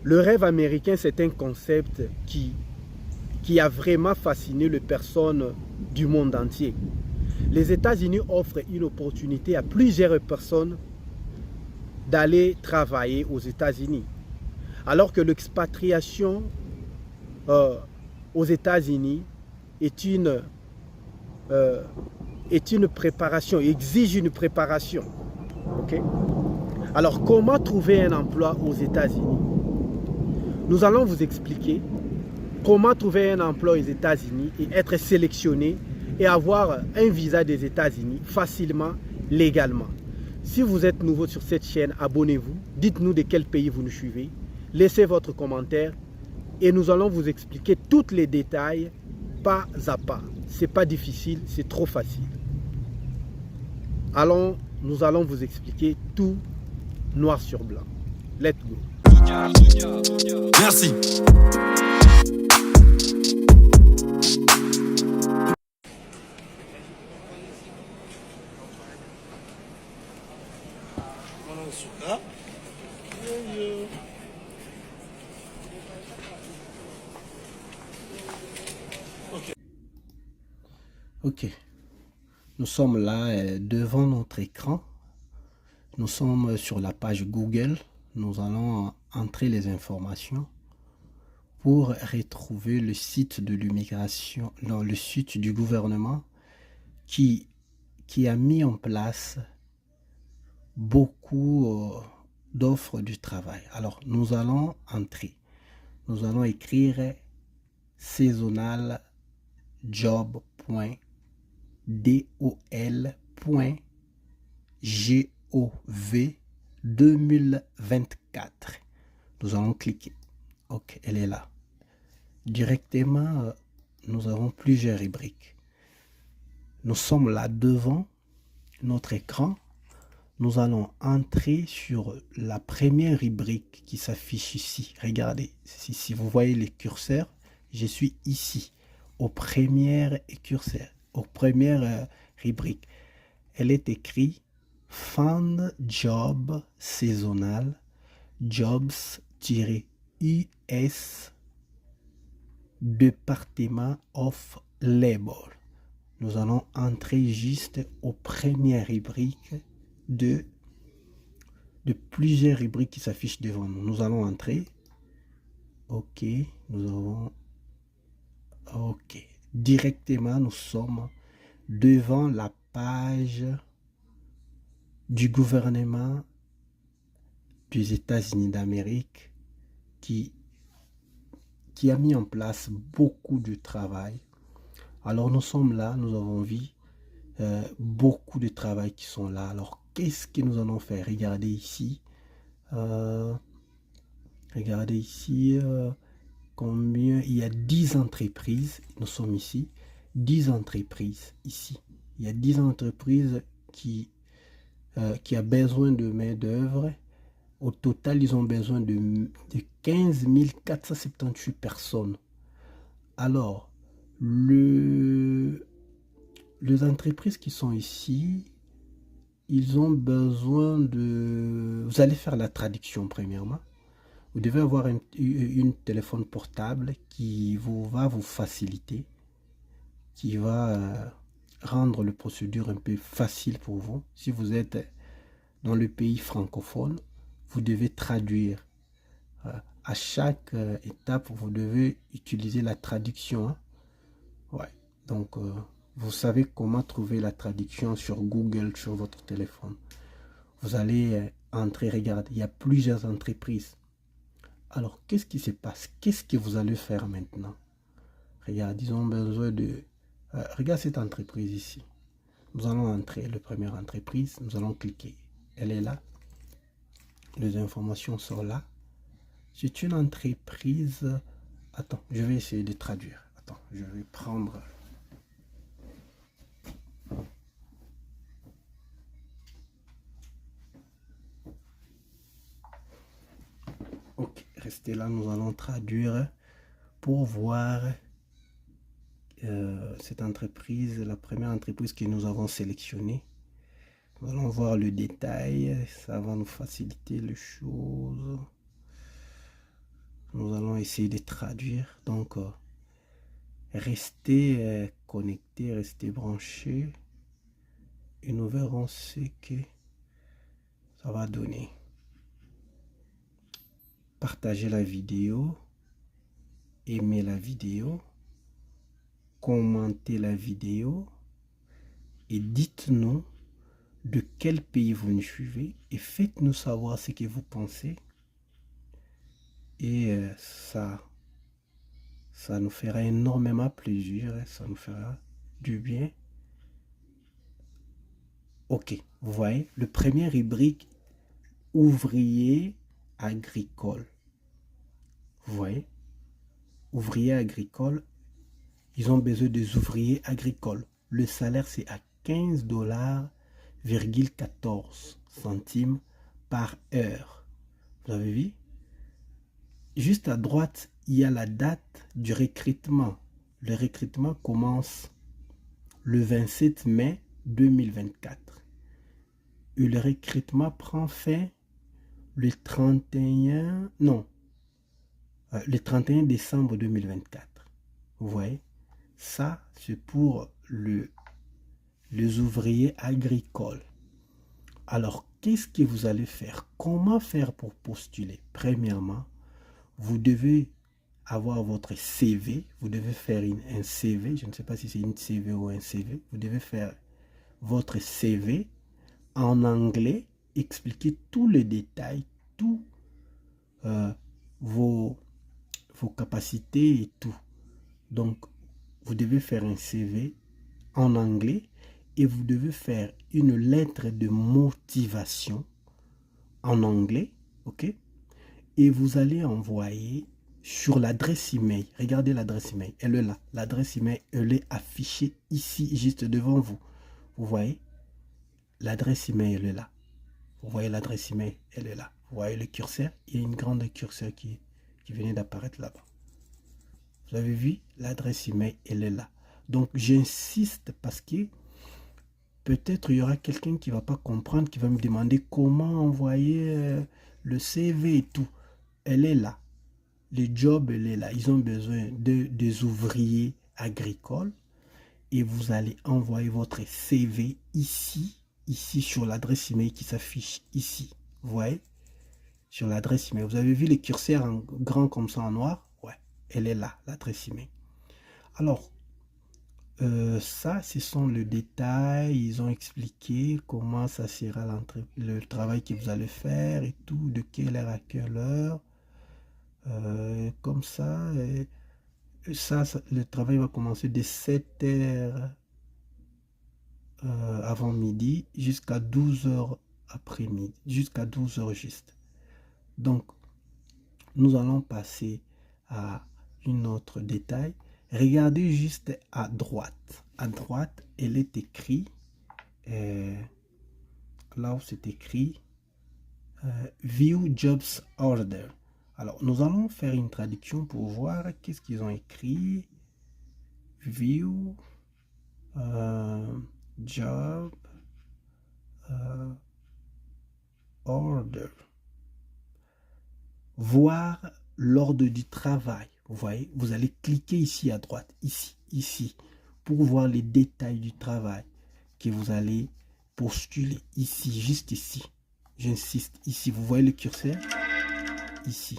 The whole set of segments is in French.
Le rêve américain, c'est un concept qui a vraiment fasciné les personnes du monde entier. Les États-Unis offrent une opportunité à plusieurs personnes d'aller travailler aux États-Unis. Alors que l'expatriation euh, aux États-Unis est euh, est une préparation, exige une préparation. Okay? Alors, comment trouver un emploi aux États-Unis? Nous allons vous expliquer comment trouver un emploi aux États-Unis et être sélectionné et avoir un visa des États-Unis facilement, légalement. Si vous êtes nouveau sur cette chaîne, abonnez-vous. Dites-nous de quel pays vous nous suivez. Laissez votre commentaire et nous allons vous expliquer tous les détails pas à pas. Ce n'est pas difficile, c'est trop facile. Nous allons vous expliquer tout noir sur blanc. Let's go. Merci. Ok, nous sommes là devant notre écran. Nous sommes sur la page Google. Nous allons entrer les informations pour retrouver le site de l'immigration, non, le site du gouvernement qui a mis en place beaucoup d'offres du travail. Alors, nous allons entrer. Nous allons écrire seasonal.dol.gov 2024. Nous allons cliquer. Ok, elle est là. Directement, nous avons plusieurs rubriques. Nous sommes là devant notre écran. Nous allons entrer sur la première rubrique qui s'affiche ici. Regardez, si vous voyez les curseurs, je suis ici, aux premières curseurs, aux premières rubriques. Elle est écrite Find Job Saisonal Jobs-US Department of Labor. Nous allons entrer juste aux premières rubriques de plusieurs rubriques qui s'affichent devant nous. Nous allons entrer. Ok, nous avons... Ok. Directement, nous sommes devant la page du gouvernement des États-Unis d'Amérique qui a mis en place beaucoup de travail. Alors nous sommes là, nous avons vu beaucoup de travail qui sont là. Alors qu'est-ce que nous allons faire? Regardez ici. Regardez ici combien il y a 10 entreprises. Nous sommes ici. 10 entreprises ici. Il y a 10 entreprises qui a besoin de main-d'œuvre. Au total, ils ont besoin de 15 478 personnes. Alors, les entreprises qui sont ici, ils ont besoin de... Vous allez faire la traduction premièrement. Vous devez avoir une téléphone portable qui va vous faciliter, qui va rendre la procédure un peu facile pour vous. Si vous êtes dans le pays francophone, vous devez traduire. À chaque étape, vous devez utiliser la traduction. Hein? Ouais. Donc, vous savez comment trouver la traduction sur Google, sur votre téléphone. Vous allez entrer, regardez, il y a plusieurs entreprises. Alors, qu'est-ce qui se passe? Qu'est-ce que vous allez faire maintenant? Regarde, ils ont besoin de... regarde cette entreprise ici. Nous allons entrer, la première entreprise, nous allons cliquer. Elle est là. Les informations sont là. C'est une entreprise... Attends, je vais essayer de traduire. Attends, je vais prendre... Ok, restez là, nous allons traduire pour voir cette entreprise, la première entreprise que nous avons sélectionnée. Nous allons voir le détail, ça va nous faciliter les choses. essayer de traduire. Donc, restez connectés, restez branchés. Et nous verrons ce que ça va donner. Partagez la vidéo. Aimez la vidéo. Commentez la vidéo. Et dites-nous de quel pays vous nous suivez. Et faites-nous savoir ce que vous pensez. Et ça nous fera énormément plaisir. Ça nous fera du bien. Ok, vous voyez, le premier rubrique, ouvrier agricole. Vous voyez, ouvrier agricole, ils ont besoin des ouvriers agricoles. Le salaire, c'est à 15,14 $ par heure. Vous avez vu? Juste à droite, il y a la date du recrutement. Le recrutement commence le 27 mai 2024. Et le recrutement prend fin le 31 décembre 2024. Vous voyez, ça c'est pour les ouvriers agricoles. Alors, qu'est-ce que vous allez faire? Comment faire pour postuler? Premièrement, vous devez avoir votre CV. Vous devez faire un CV. Je ne sais pas si c'est une CV ou un CV. Vous devez faire votre CV en anglais, expliquer tous les détails, tous vos capacités et tout. Donc, vous devez faire un CV en anglais et vous devez faire une lettre de motivation en anglais, ok? Et vous allez envoyer sur l'adresse email. Regardez l'adresse email, elle est là. L'adresse email, elle est affichée ici, juste devant vous. Vous voyez? L'adresse email, elle est là. Vous voyez l'adresse email, elle est là. Vous voyez le curseur? Il y a une grande curseur qui venait d'apparaître là-bas. Vous avez vu? L'adresse email, elle est là. Donc, j'insiste parce que peut-être il y aura quelqu'un qui ne va pas comprendre, qui va me demander comment envoyer le CV et tout. Elle est là. Le job, elle est là. Ils ont besoin des ouvriers agricoles. Et vous allez envoyer votre CV ici sur l'adresse email qui s'affiche ici. Vous voyez? Sur l'adresse email. Vous avez vu le curseur en grand comme ça en noir? Ouais, elle est là, l'adresse email. Alors, ça, ce sont les détails. Ils ont expliqué comment ça sera le travail que vous allez faire et tout, de quelle heure à quelle heure. Comme ça, le travail va commencer de 7 heures avant midi jusqu'à 12 heures après midi, jusqu'à 12 heures juste. Donc, nous allons passer à un autre détail. Regardez juste à droite. À droite, elle est écrit, là où c'est écrit, View Jobs Order. Alors, nous allons faire une traduction pour voir qu'est-ce qu'ils ont écrit. View Job Order. Voir l'ordre du travail. Vous voyez, vous allez cliquer ici à droite, ici, pour voir les détails du travail que vous allez postuler ici, juste ici. J'insiste, ici. Vous voyez le curseur? Ici.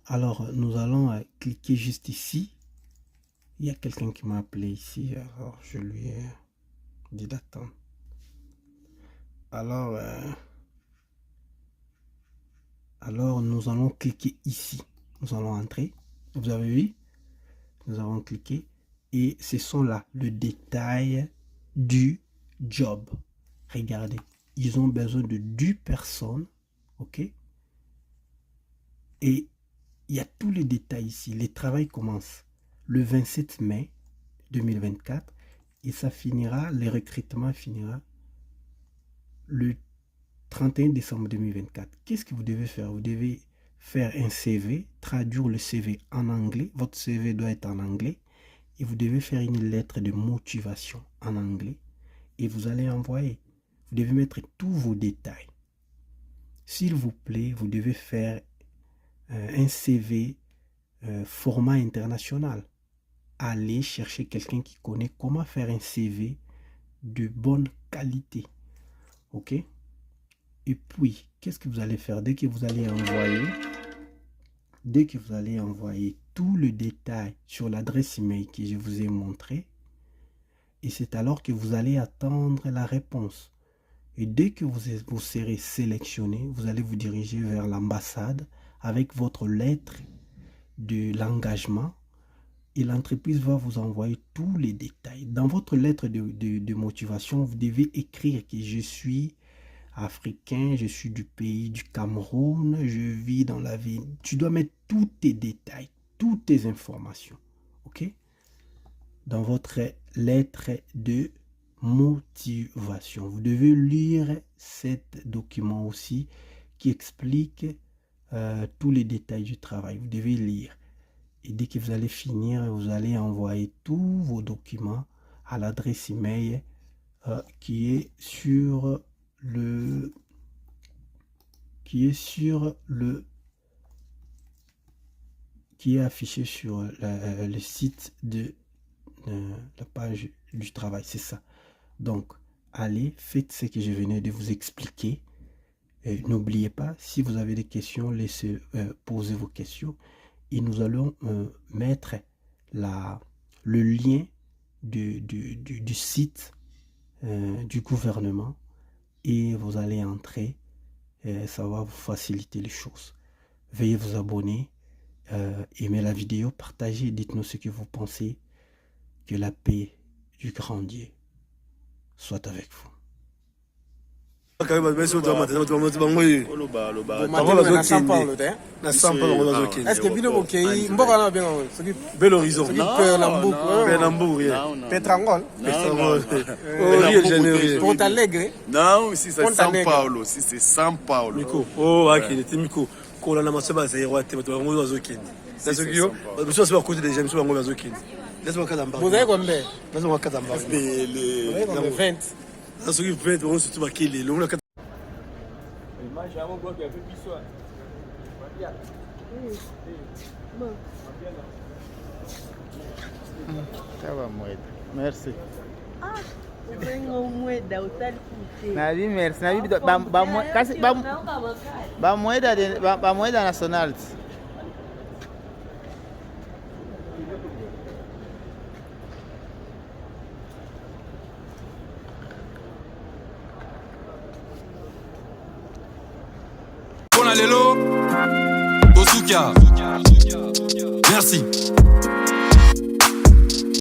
Alors, nous allons cliquer juste ici. Il y a quelqu'un qui m'a appelé ici, alors je lui ai dit d'attendre. Alors, nous allons cliquer ici. Nous allons entrer. Vous avez vu? Nous avons cliqué. Et ce sont là le détail du job. Regardez. Ils ont besoin de 10 personnes. OK? Et il y a tous les détails ici. Le travail commence le 27 mai 2024 et ça finira, le recrutement finira le 31 décembre 2024. Qu'est-ce que vous devez faire? Vous devez faire un CV, traduire le CV en anglais. Votre CV doit être en anglais et vous devez faire une lettre de motivation en anglais et vous allez envoyer. Vous devez mettre tous vos détails. S'il vous plaît, vous devez faire un CV format international. Allez chercher quelqu'un qui connaît comment faire un CV de bonne qualité. Ok? Et puis, qu'est-ce que vous allez faire dès que vous allez envoyer tout le détail sur l'adresse email que je vous ai montré, et c'est alors que vous allez attendre la réponse. Et dès que vous serez sélectionné, vous allez vous diriger vers l'ambassade avec votre lettre de l'engagement et l'entreprise va vous envoyer tous les détails. Dans votre lettre de motivation, vous devez écrire que je suis africain, je suis du pays du Cameroun, je vis dans la ville. Tu dois mettre tous tes détails, toutes tes informations. Ok? Dans votre lettre de motivation. Vous devez lire cet document aussi qui explique tous les détails du travail. Vous devez lire. Et dès que vous allez finir, vous allez envoyer tous vos documents à l'adresse email qui est affiché sur le site de la page du travail. C'est ça. Donc, allez, faites ce que je venais de vous expliquer. N'oubliez pas, si vous avez des questions, laissez poser vos questions. Et nous allons mettre le lien du site du gouvernement et vous allez entrer. Ça va vous faciliter les choses. Veuillez vous abonner, aimer la vidéo, partagez, dites-nous ce que vous pensez. Que la paix du grand Dieu soit avec vous. Est-ce que Bino Bokei, Mbokana bien, Bel Horizon, Petrangol, Rio de Janeiro, Porto Alegre. Non, si c'est São Paulo, si c'est São Paulo. Miko, oh, ok, c'est Miko. Kola na maseba za yero ate, bato bango bazokindi. C'est ce que yo, bato ba côté des gens, bango bazokindi. Laisse-moi Kazamba. Vous avez combien? Laisse-moi Kazamba. Les 20. Dans ce qui fait, on se trouve à qui les longs. Ça va, Moed. Merci. Ah, Moeda, Nabi, merci. Nabi, Moeda national. Bonalelo, Osuka. Merci.